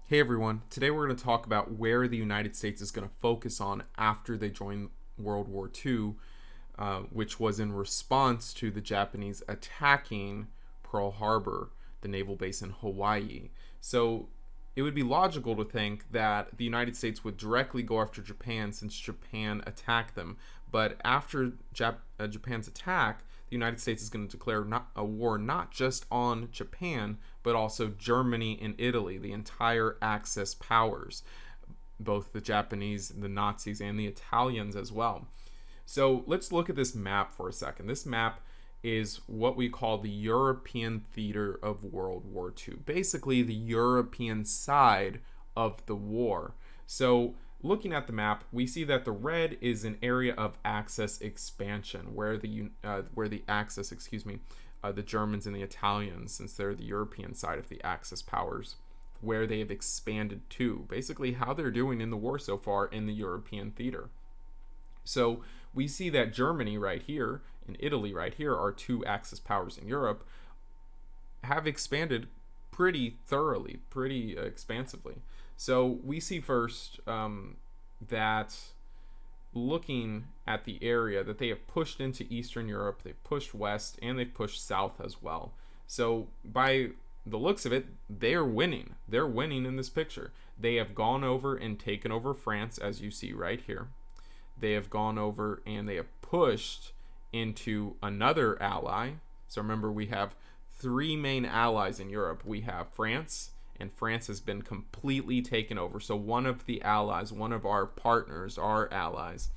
Hey everyone, today we're going to talk about where the United States is going to focus on after they join World War II, which was in response to the Japanese attacking Pearl Harbor, the naval base in Hawaii. So it would be logical to think that the United States would directly go after Japan since Japan attacked them. But after Japan's attack, the United States is going to declare a war not just on Japan, but also Germany and Italy, the entire Axis powers, both the Japanese, the Nazis, and the Italians as well. So let's look at this map for a second. This map is what we call the European theater of World War II, basically the European side of the war. So looking at the map, we see that the red is an area of Axis expansion, where the Axis, the Germans and the Italians, since they're the European side of the Axis powers, where they have expanded to. Basically, how they're doing in the war so far in the European theater. So we see that Germany right here and Italy right here, are two Axis powers in Europe, have expanded pretty thoroughly, pretty expansively. So we see first that looking at the area that they have pushed into Eastern Europe, they've pushed west, and they've pushed south as well. So by the looks of it, they're winning. They're winning in this picture. They have gone over and taken over France, as you see right here. They have gone over and they have pushed into another ally. So remember, we have three main allies in Europe. We have France, and France has been completely taken over. So one of the allies, one of our partners, our allies,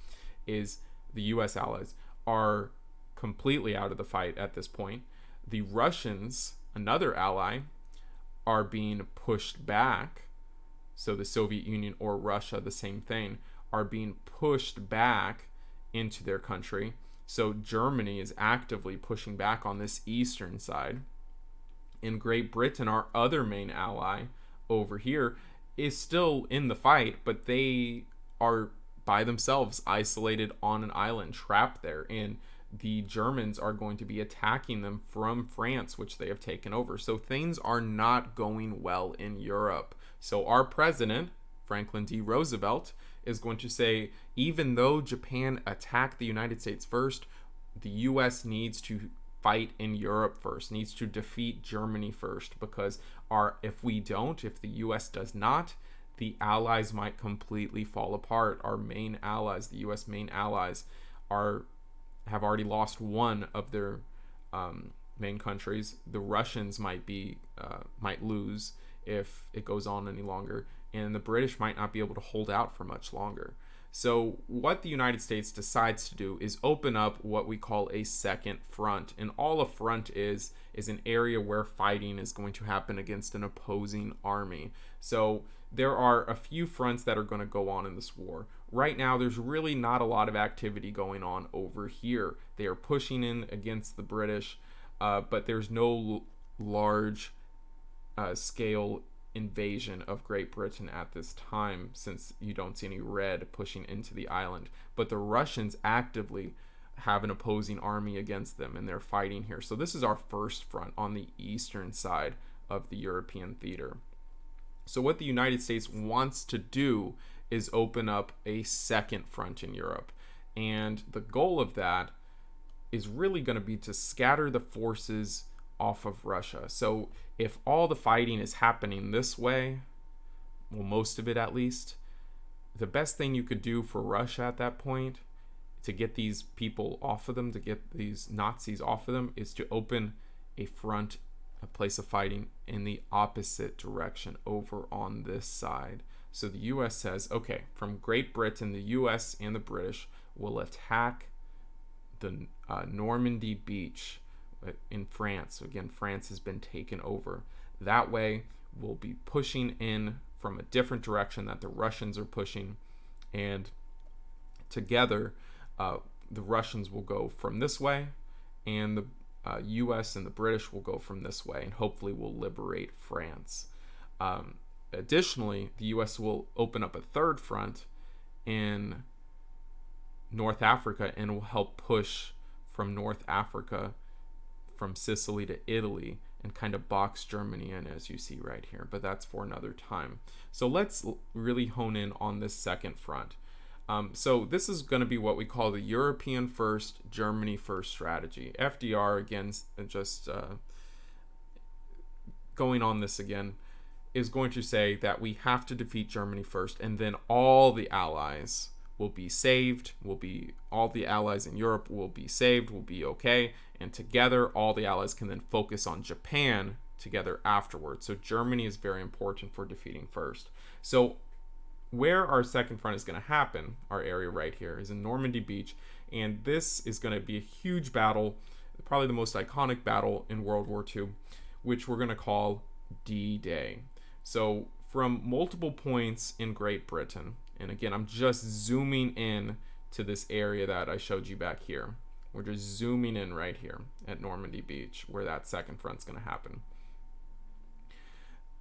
is the US allies, are completely out of the fight at this point. The Russians, another ally, are being pushed back. So the Soviet Union or Russia, the same thing, are being pushed back into their country. So Germany is actively pushing back on this eastern side. And Great Britain, our other main ally over here, is still in the fight, but they are by themselves, isolated on an island, trapped there. And the Germans are going to be attacking them from France, which they have taken over. So things are not going well in Europe. So our president, Franklin D. Roosevelt, is going to say, even though Japan attacked the United States first, the U.S. needs to fight in Europe first, needs to defeat Germany first, because if the U.S. does not, the allies might completely fall apart. Our main allies, the U.S. main allies, have already lost one of their main countries. The Russians might lose if it goes on any longer, and the British might not be able to hold out for much longer. So what the United States decides to do is open up what we call a second front. And all a front is an area where fighting is going to happen against an opposing army. So there are a few fronts that are going to go on in this war. Right now, there's really not a lot of activity going on over here. They are pushing in against the British, but there's no large scale invasion of Great Britain at this time, since you don't see any red pushing into the island. But the Russians actively have an opposing army against them, and they're fighting here. So this is our first front on the eastern side of the European theater. So what the United States wants to do is open up a second front in Europe. And the goal of that is really going to be to scatter the forces off of Russia. So if all the fighting is happening this way, well, most of it at least, the best thing you could do for Russia at that point to get these people off of them, to get these Nazis off of them, is to open a front, a place of fighting in the opposite direction, over on this side. So the US says, okay, from Great Britain, the US and the British will attack the Normandy beach in France. Again, France has been taken over. That way, we'll be pushing in from a different direction that the Russians are pushing, and together, the Russians will go from this way, and the U.S. and the British will go from this way, and hopefully will liberate France. Additionally, the U.S. will open up a third front in North Africa and will help push from North Africa, from Sicily to Italy, and kind of box Germany in, as you see right here. But that's for another time. So let's really hone in on this second front. So this is going to be what we call the European first, Germany first strategy. FDR, again, just going on this again, is going to say that we have to defeat Germany first, and then all the allies will be saved, all the allies in Europe will be saved, will be okay, and together all the allies can then focus on Japan together afterwards. So Germany is very important for defeating first. So where our second front is going to happen, our area right here, is in Normandy Beach, and this is going to be a huge battle, probably the most iconic battle in World War II, which we're going to call D-Day. So from multiple points in Great Britain, and again, I'm just zooming in to this area that I showed you back here. We're just zooming in right here at Normandy Beach, where that second front's going to happen.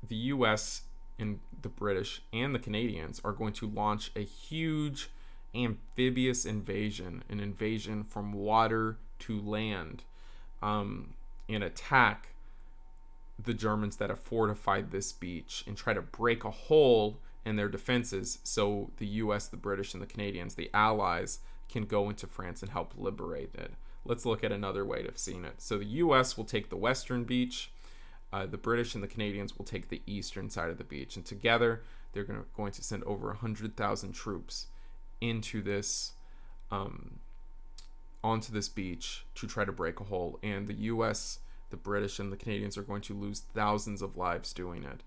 The US and the British and the Canadians are going to launch a huge amphibious invasion, an invasion from water to land, and attack the Germans that have fortified this beach and try to break a hole in their defenses so the US, the British, and the Canadians, the allies, can go into France and help liberate it. Let's look at another way of seeing it. So the US will take the western beach, the British and the Canadians will take the eastern side of the beach, and together they're going to send over 100,000 troops into this onto this beach to try to break a hole, and the US, the British, and the Canadians are going to lose thousands of lives doing it,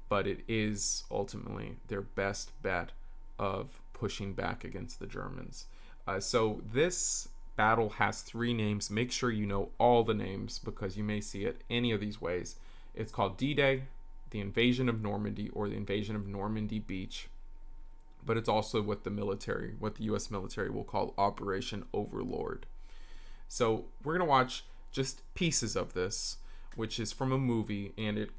but it is ultimately their best bet of pushing back against the Germans. So this battle has 3 names. Make sure you know all the names because you may see it any of these ways. It's called D-Day, the invasion of Normandy, or the invasion of Normandy Beach, but it's also what the US military will call Operation Overlord. So we're going to watch just pieces of this, which is from a movie, and it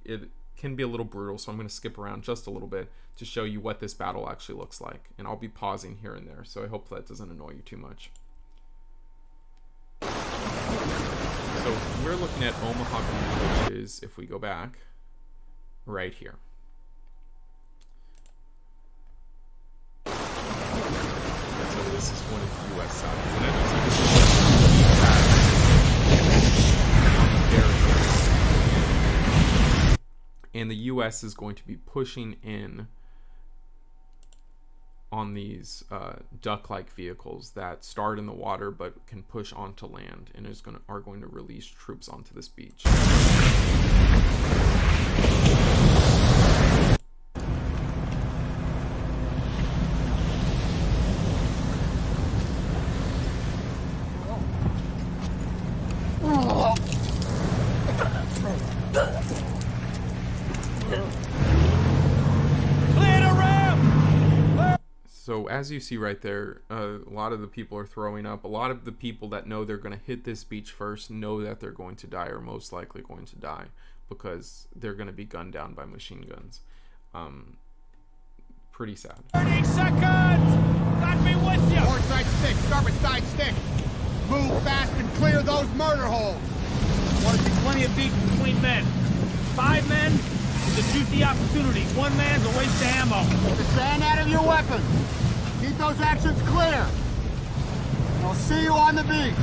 can be a little brutal, so I'm going to skip around just a little bit to show you what this battle actually looks like, and I'll be pausing here and there, so I hope that doesn't annoy you too much. So we're looking at Omaha Beach, which is, if we go back, right here. So this is one of the U.S. sides. And as you see, this is and the U.S. is going to be pushing in on these duck-like vehicles that start in the water but can push onto land, and are going to release troops onto this beach. So as you see right there, a lot of the people are throwing up. A lot of the people that know they're going to hit this beach first know that they're going to die, or most likely going to die, because they're going to be gunned down by machine guns. Pretty sad. 30 seconds! Got me with you! Port side stick, starboard side stick. Move fast and clear those murder holes. Want to see plenty of beach between men. 5 men is a juicy opportunity. 1 man's a waste of ammo. Get the sand out of your weapons. Keep those actions clear. I'll see you on the beach.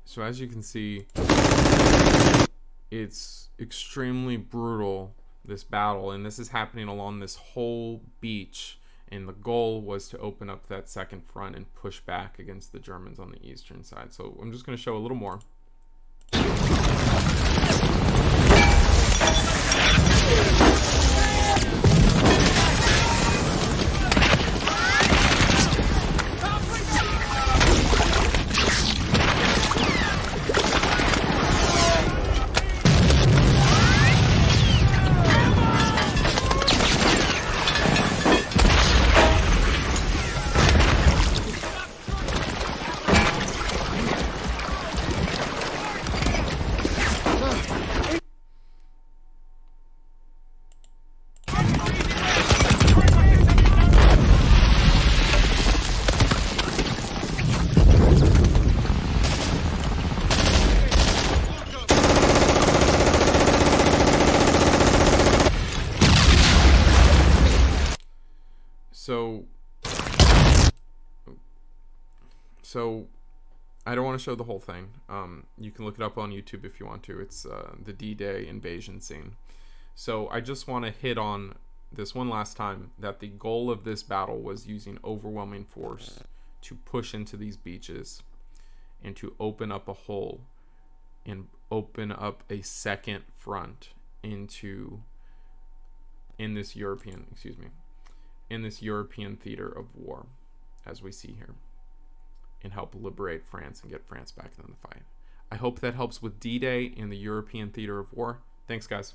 So as you can see, it's extremely brutal, this battle, and this is happening along this whole beach, and the goal was to open up that second front and push back against the Germans on the eastern side. So I'm just going to show a little more. So I don't want to show the whole thing. You can look it up on YouTube if you want to. It's the D-Day invasion scene. So I just want to hit on this one last time, that the goal of this battle was using overwhelming force to push into these beaches and to open up a hole and open up a second front in this European theater of war, as we see here, and help liberate France and get France back in the fight. I hope that helps with D-Day in the European theater of war. Thanks, guys.